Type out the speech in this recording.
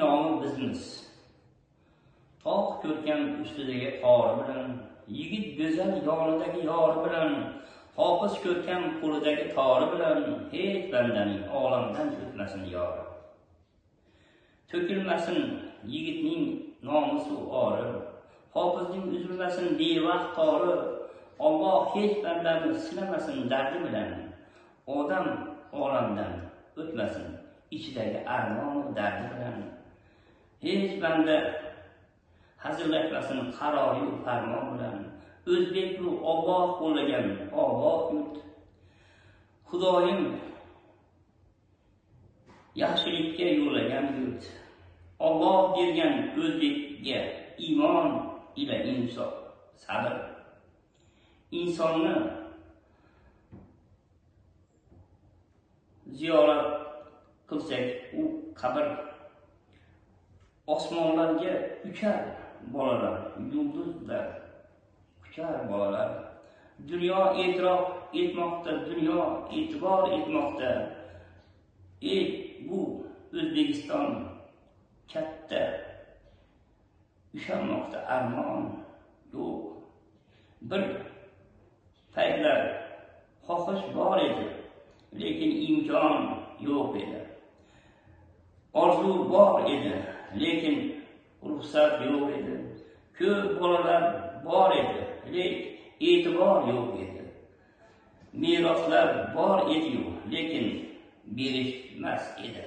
nomi bizmiz. Tog' ko'rkam ustidagi qori bilan, yigit go'zal yonidagi yori bilan, hofiz ko'rkam qo'lidagi tori bilan, hech bandaning olamdan o'tmasin yori. To'kilmasin yigitning nomusi ori, hofizning uzilmasin bevaqt tori. Alloh hech bandani sinamasin dardi bilan, odam olamdan o'tmasin ichidagi armon dardi bilan. Hech banda hazillashmasin qaroyu farmon bilan. O'zbek bu Alloh qo'llagan obod yurt. Xudoyim yaxshilikka yo'llagan yurt. Alloh bergan o'zbekga iymon ila insof, sabr. İnsonni ziyorat qilsak, u qabr. Osmonlarga uchar bolalar, yulduzlar uchar bolalar. Dunyo e'tirof etmoqda, dunyo e'tibor etmoqda. Bu O'zbekiston katta ushalmoqda, armon yo'q. Bir paytlar xohish bor edi, lekin imkon yo'q edi. Orzu bor edi, lekin ruxsat yo'q edi. Ko'p bolalar bor edi, lekin e'tibor yo'q edi. Meroslar bor edi-yu, lekin berishmas edi.